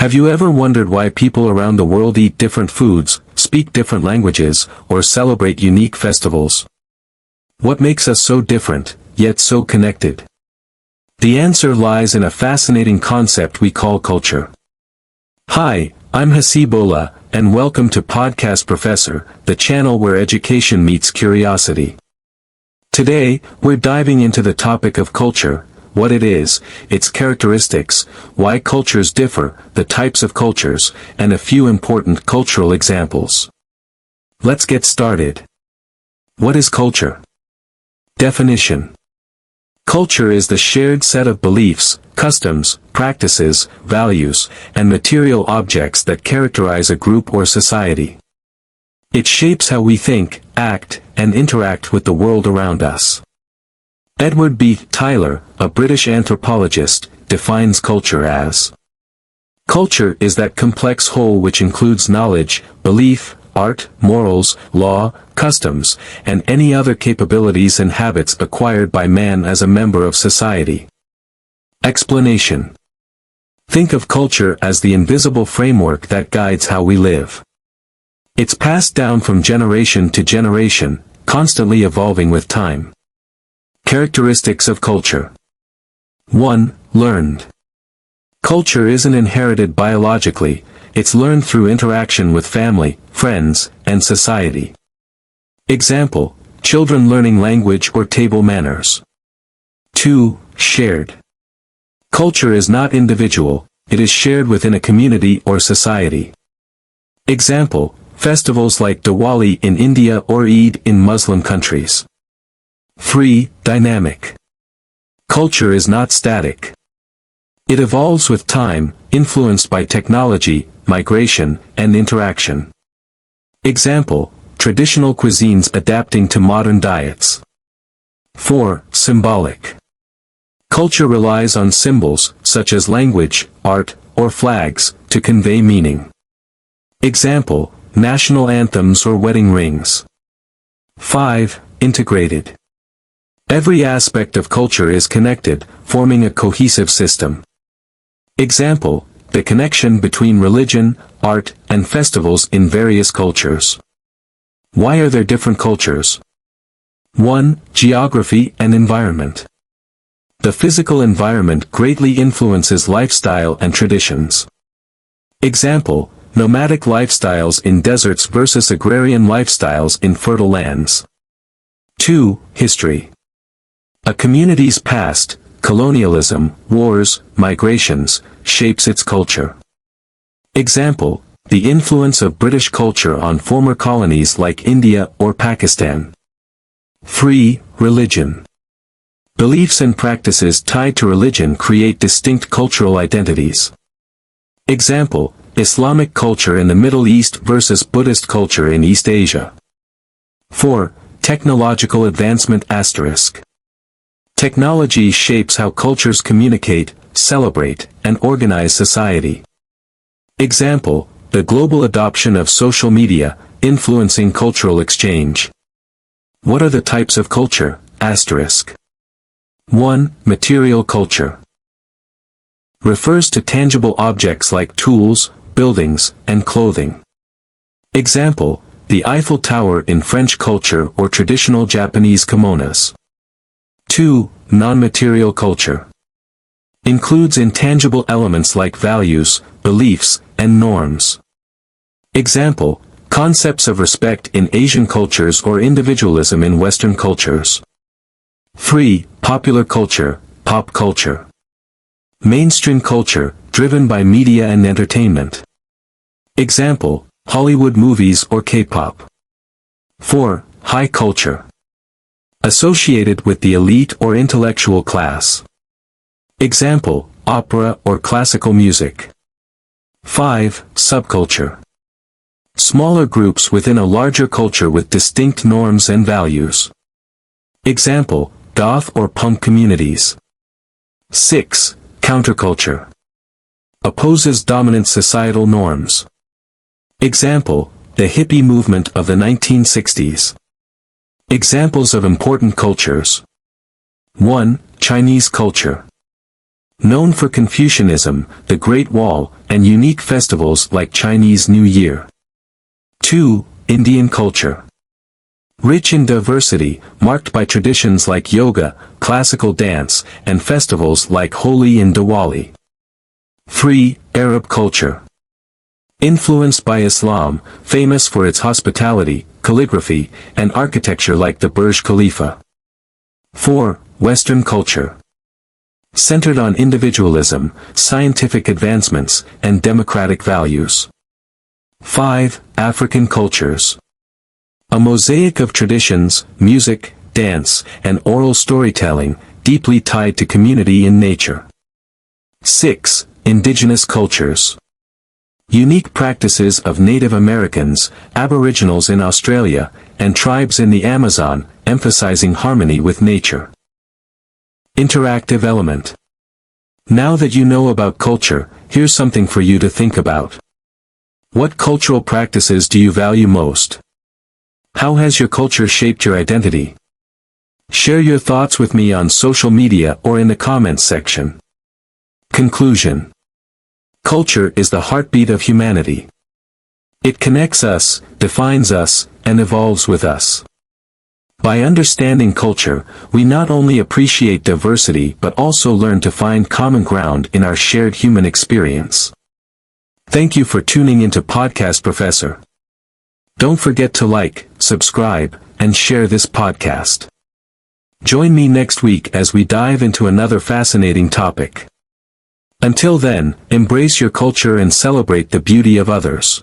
Have you ever wondered why people around the world eat different foods, speak different languages, or celebrate unique festivals? What makes us so different, yet so connected? The answer lies in a fascinating concept we call culture. Hi, I'm Hasibola, and welcome to Podcast Professor, the channel where education meets curiosity. Today, we're diving into the topic of culture, what it is, its characteristics, why cultures differ, the types of cultures, and a few important cultural examples. Let's get started. What is culture? Definition. Culture is the shared set of beliefs, customs, practices, values, and material objects that characterize a group or society. It shapes how we think, act, and interact with the world around us. Edward B. Tyler, a British anthropologist, defines culture as: culture is that complex whole which includes knowledge, belief, art, morals, law, customs, and any other capabilities and habits acquired by man as a member of society. Explanation. Think of culture as the invisible framework that guides how we live. It's passed down from generation to generation, constantly evolving with time. Characteristics of culture. 1. Learned. Culture isn't inherited biologically, it's learned through interaction with family, friends, and society. Example, children learning language or table manners. 2. Shared. Culture is not individual, it is shared within a community or society. Example, festivals like Diwali in India or Eid in Muslim countries. 3. Dynamic. Culture is not static. It evolves with time, influenced by technology, migration, and interaction. Example, traditional cuisines adapting to modern diets. 4. Symbolic. Culture relies on symbols, such as language, art, or flags, to convey meaning. Example, national anthems or wedding rings. 5. Integrated. Every aspect of culture is connected, forming a cohesive system. Example, the connection between religion, art, and festivals in various cultures. Why are there different cultures? 1. Geography and environment. The physical environment greatly influences lifestyle and traditions. Example, nomadic lifestyles in deserts versus agrarian lifestyles in fertile lands. 2. History. A community's past, colonialism, wars, migrations, shapes its culture. Example, the influence of British culture on former colonies like India or Pakistan. 3. Religion. Beliefs and practices tied to religion create distinct cultural identities. Example, Islamic culture in the Middle East versus Buddhist culture in East Asia. 4. Technological advancement **. Technology shapes how cultures communicate, celebrate, and organize society. Example, the global adoption of social media, influencing cultural exchange. What are the types of culture? **. 1. Material culture. Refers to tangible objects like tools, buildings, and clothing. Example, the Eiffel Tower in French culture or traditional Japanese kimonos. 2. Non-material culture. Includes intangible elements like values, beliefs, and norms. Example, concepts of respect in Asian cultures or individualism in Western cultures. 3. Popular culture, pop culture. Mainstream culture, driven by media and entertainment. Example, Hollywood movies or K-pop. 4. High culture. Associated with the elite or intellectual class. Example, opera or classical music. 5. Subculture. Smaller groups within a larger culture with distinct norms and values. Example, goth or punk communities. 6. Counterculture. Opposes dominant societal norms. Example, the hippie movement of the 1960s. Examples of important cultures. 1. Chinese culture. Known for Confucianism, the Great Wall, and unique festivals like Chinese New Year. 2. Indian culture. Rich in diversity, marked by traditions like yoga, classical dance, and festivals like Holi and Diwali. 3. Arab culture. Influenced by Islam, famous for its hospitality, calligraphy, and architecture like the Burj Khalifa. 4. Western culture. Centered on individualism, scientific advancements, and democratic values. 5. African cultures. A mosaic of traditions, music, dance, and oral storytelling, deeply tied to community and nature. 6. Indigenous cultures. Unique practices of Native Americans, Aboriginals in Australia, and tribes in the Amazon, emphasizing harmony with nature. Interactive element. Now that you know about culture, here's something for you to think about. What cultural practices do you value most? How has your culture shaped your identity? Share your thoughts with me on social media or in the comments section. Conclusion. Culture is the heartbeat of humanity. It connects us, defines us, and evolves with us. By understanding culture, we not only appreciate diversity but also learn to find common ground in our shared human experience. Thank you for tuning into Podcast Professor. Don't forget to like, subscribe, and share this podcast. Join me next week as we dive into another fascinating topic. Until then, embrace your culture and celebrate the beauty of others.